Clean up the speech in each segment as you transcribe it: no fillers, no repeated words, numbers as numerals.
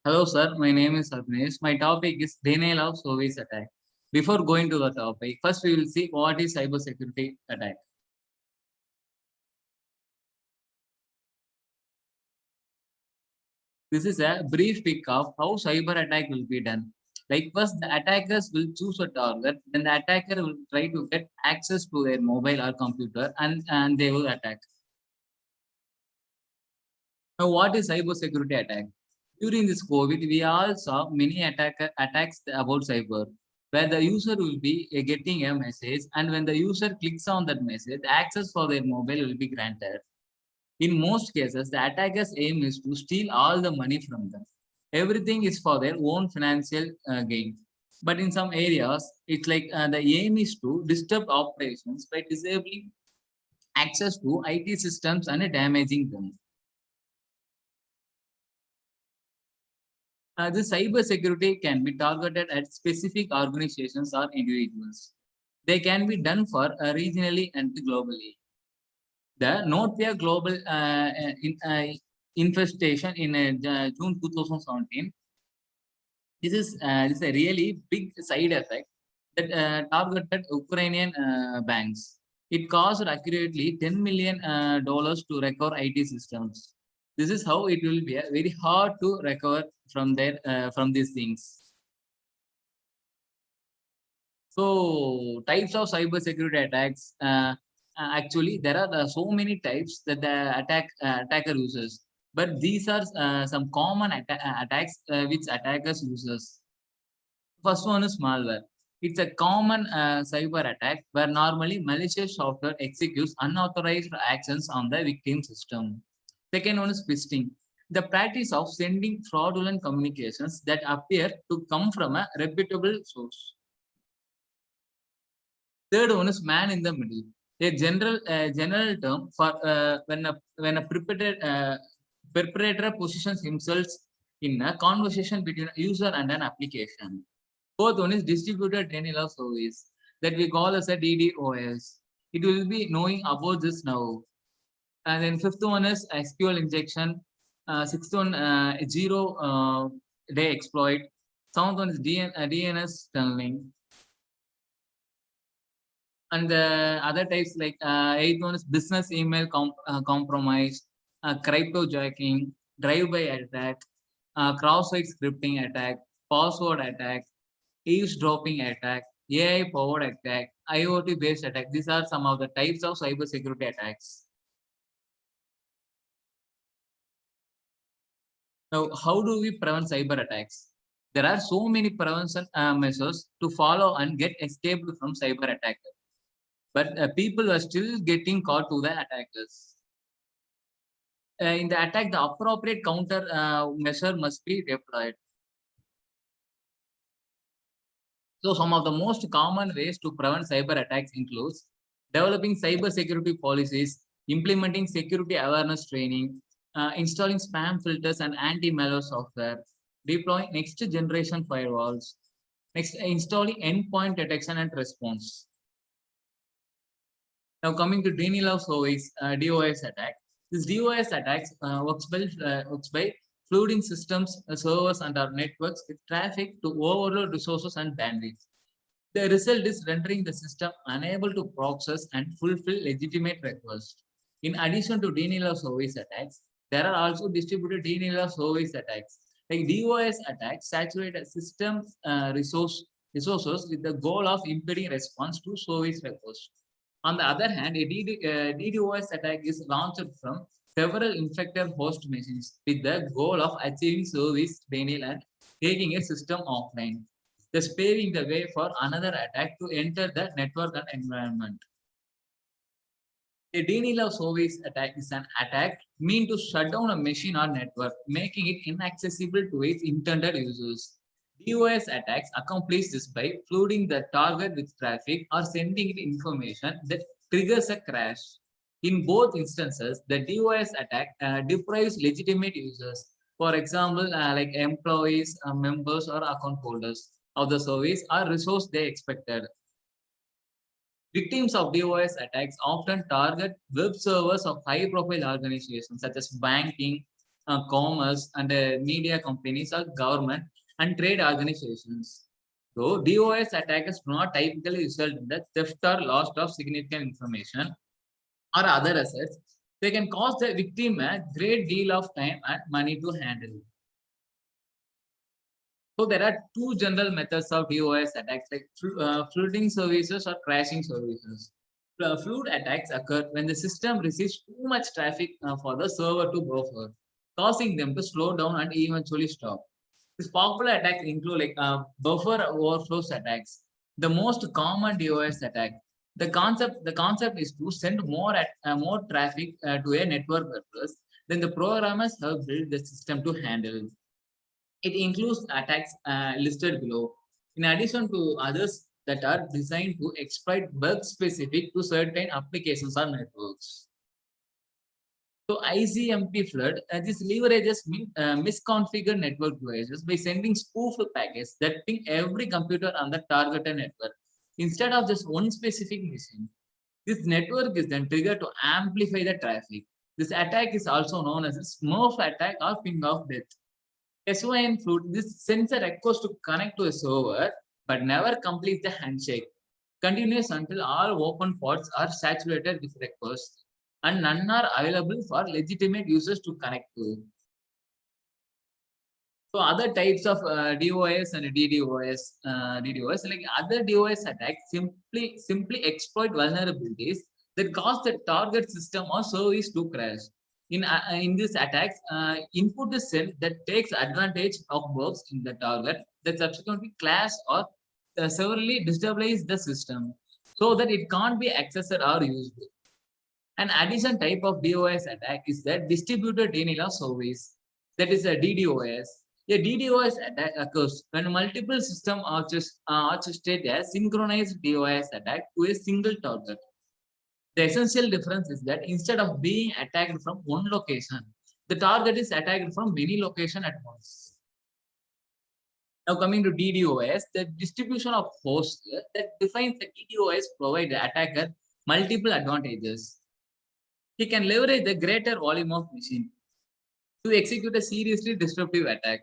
Hello, sir. My name is Agnesh. My topic is denial of service attack. Before going to the topic, first we will see what is cybersecurity attack. This is a brief pick of how cyber attack will be done. Like first, the attackers will choose a target, then the attacker will try to get access to their mobile or computer, and they will attack. Now, what is cybersecurity attack? During this COVID, we all saw many attacks about cyber, where the user will be getting a message, and when the user clicks on that message, access for their mobile will be granted. In most cases, the attacker's aim is to steal all the money from them. Everything is for their own financial gain. But in some areas, it's like the aim is to disturb operations by disabling access to IT systems and damaging them. The cyber security can be targeted at specific organizations or individuals. They can be done for regionally and globally. The Nokia global infestation in June 2017. This is a really big side effect that targeted Ukrainian banks. It cost accurately $10 million dollars to recover IT systems. This is how it will be very hard to recover from these things. So types of cybersecurity attacks. Actually, there are so many types that the attacker uses. But these are some common attacks which attackers uses. First one is malware. It's a common cyber attack where normally malicious software executes unauthorized actions on the victim system. Second one is phishing. The practice of sending fraudulent communications that appear to come from a reputable source. Third one is man in the middle. A general term for when a perpetrator positions himself in a conversation between a user and an application. Fourth one is distributed denial of service that we call as a DDoS. It will be knowing about this now. And then fifth one is SQL injection. Sixth one, zero day exploit. Seventh one is DNS tunneling. And the other types like eighth one is business email compromise, cryptojacking, drive-by attack, cross-site scripting attack, password attack, eavesdropping attack, AI-powered attack, IoT-based attack. These are some of the types of cybersecurity attacks. Now, how do we prevent cyber attacks? There are so many prevention measures to follow and get escaped from cyber attackers. But people are still getting caught to the attackers. In the attack, the appropriate counter measure must be deployed. So some of the most common ways to prevent cyber attacks includes developing cyber security policies, implementing security awareness training, installing spam filters and anti-malware software, deploying next generation firewalls, next installing endpoint detection and response. Now coming to denial of service, DOS attack. This DOS attacks works by flooding systems, servers, and our networks with traffic to overload resources and bandwidth. The result is rendering the system unable to process and fulfill legitimate requests. In addition to denial of service attacks, there are also distributed denial of service attacks. Like DOS attacks saturate a system's resources with the goal of impeding response to service requests. On the other hand, a DDoS attack is launched from several infected host machines with the goal of achieving service denial and taking a system offline, thus paving the way for another attack to enter the network and environment. A denial of service attack is an attack meant to shut down a machine or network, making it inaccessible to its intended users. DOS attacks accomplish this by flooding the target with traffic or sending it information that triggers a crash. In both instances, the DOS attack deprives legitimate users, for example, like employees, members, or account holders, of the service or resource they expected. Victims of DOS attacks often target web servers of high-profile organizations such as banking, commerce, and media companies or government and trade organizations. So DOS attacks do not typically result in the theft or loss of significant information or other assets. They can cost the victim a great deal of time and money to handle. So there are two general methods of DOS attacks, like flooding services or crashing services. Flood attacks occur when the system receives too much traffic for the server to buffer, causing them to slow down and eventually stop. These popular attacks include like buffer overflows attacks. The most common DOS attack. The concept is to send more traffic to a network purpose than the programmers have built the system to handle. It includes attacks listed below, in addition to others that are designed to exploit bugs specific to certain applications or networks. So ICMP flood, this leverages misconfigured network devices by sending spoofed packets that ping every computer on the targeted network instead of just one specific machine. This network is then triggered to amplify the traffic. This attack is also known as a Smurf attack or ping of death. SON flood, this sends a request to connect to a server but never completes the handshake. Continues until all open ports are saturated with requests and none are available for legitimate users to connect to. So other types of DOS and DDoS, like other DOS attacks, simply exploit vulnerabilities that cause the target system or service to crash. In these attacks, input is sent that takes advantage of bugs in the target that subsequently clash or severely destabilize the system so that it can't be accessed or used. An addition type of DOS attack is the distributed denial of service, that is a DDoS. A DDoS attack occurs when multiple systems orchestrate a synchronized DOS attack to a single target. The essential difference is that instead of being attacked from one location, the target is attacked from many locations at once. Now coming to DDoS, the distribution of hosts that defines the DDoS provide the attacker multiple advantages. He can leverage the greater volume of machine to execute a seriously disruptive attack.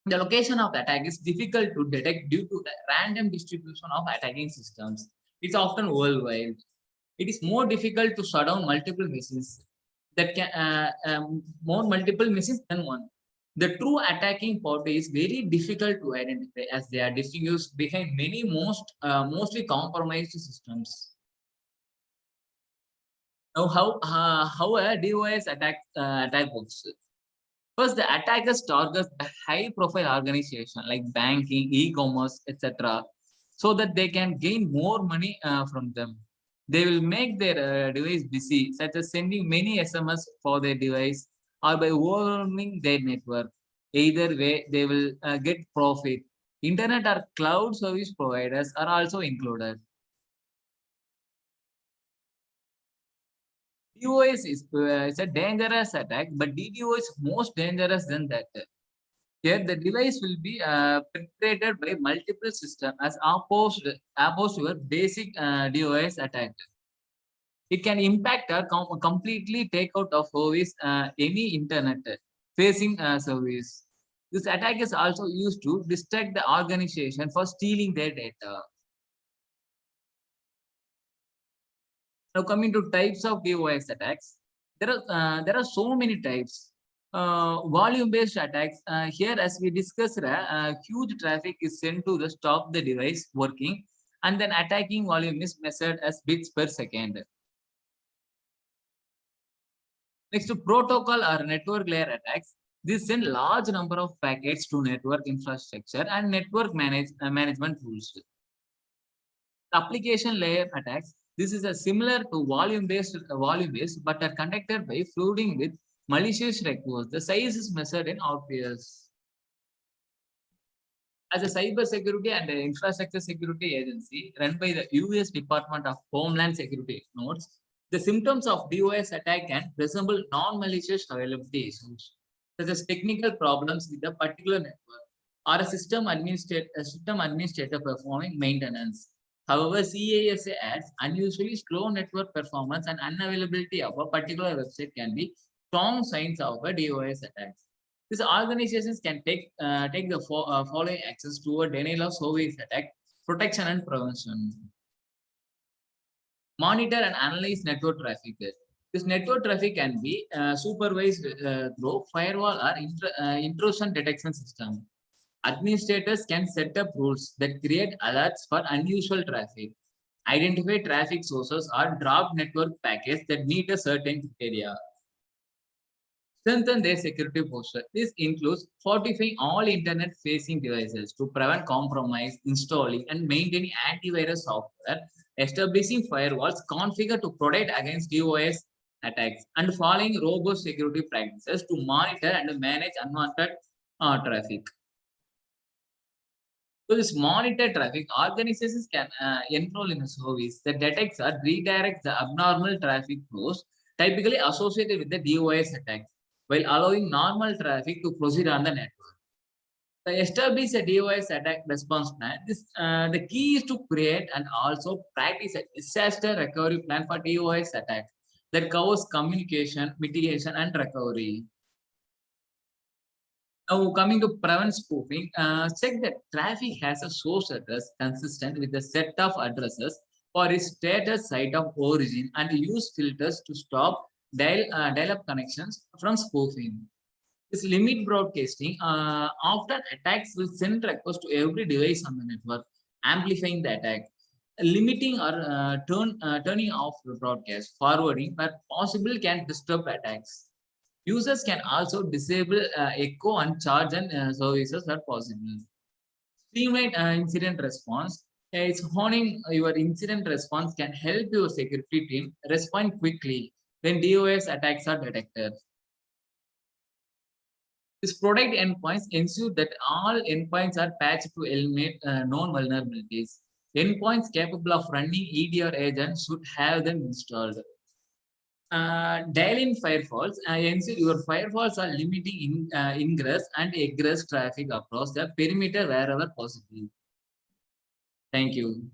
The location of the attack is difficult to detect due to the random distribution of attacking systems. It's often worldwide. It is more difficult to shut down multiple machines that can more multiple machines than one. The true attacking party is very difficult to identify as they are diffused behind many mostly compromised systems. Now, how a DOS attack works? First, the attackers target a high-profile organization like banking, e-commerce, etc., so that they can gain more money from them. They will make their device busy, such as sending many SMS for their device or by overwhelming their network. Either way, they will get profit. Internet or cloud service providers are also included. DOS is a dangerous attack, but DDoS is most dangerous than that. Here, the device will be penetrated by multiple systems as opposed to a basic DOS attack. It can impact or completely take out of service any internet facing service. This attack is also used to distract the organization for stealing their data. Now coming to types of DOS attacks, there are so many types. Volume-based attacks. Here, as we discussed, huge traffic is sent to the stop the device working, and then attacking volume is measured as bits per second. Next, to protocol or network layer attacks. These send large number of packets to network infrastructure and network management tools. Application layer attacks. This is a similar to volume-based, but are conducted by flooding with malicious requests. The size is measured in RPS. As a cybersecurity and infrastructure security agency run by the US Department of Homeland Security notes, the symptoms of DOS attack can resemble non-malicious availability issues, such as technical problems with a particular network or a system administrator performing maintenance. However, CASA adds unusually slow network performance and unavailability of a particular website can be strong signs of a DOS attacks. These organizations can take the following actions toward denial of service attack, protection and prevention. Monitor and analyze network traffic. This network traffic can be supervised through firewall or intrusion detection system. Administrators can set up rules that create alerts for unusual traffic, identify traffic sources, or drop network packets that meet a certain criteria. Strengthen their security posture. This includes fortifying all internet-facing devices to prevent compromise, installing and maintaining antivirus software, establishing firewalls configured to protect against DOS attacks, and following robust security practices to monitor and manage unwanted traffic. So this monitor traffic, organizations can enroll in a service that detects or redirects the abnormal traffic flows typically associated with the DOS attacks, while allowing normal traffic to proceed on the network. To establish a DOS attack response plan, the key is to create and also practice a disaster recovery plan for DOS attacks that covers communication, mitigation, and recovery. Now, coming to prevent spoofing, check that traffic has a source address consistent with the set of addresses for its status site of origin and use filters to stop dial-up connections from spoofing. This limit broadcasting. Often attacks will send requests to every device on the network, amplifying the attack. Limiting or turning off the broadcast forwarding where possible can disrupt attacks. Users can also disable echo and charge and services where possible. Streamline incident response. It's honing your incident response can help your security team respond quickly when DOS attacks are detected. This protect endpoints ensure that all endpoints are patched to eliminate known vulnerabilities. Endpoints capable of running EDR agents should have them installed. Dial-in firewalls ensure your firewalls are limiting ingress and egress traffic across the perimeter wherever possible. Thank you.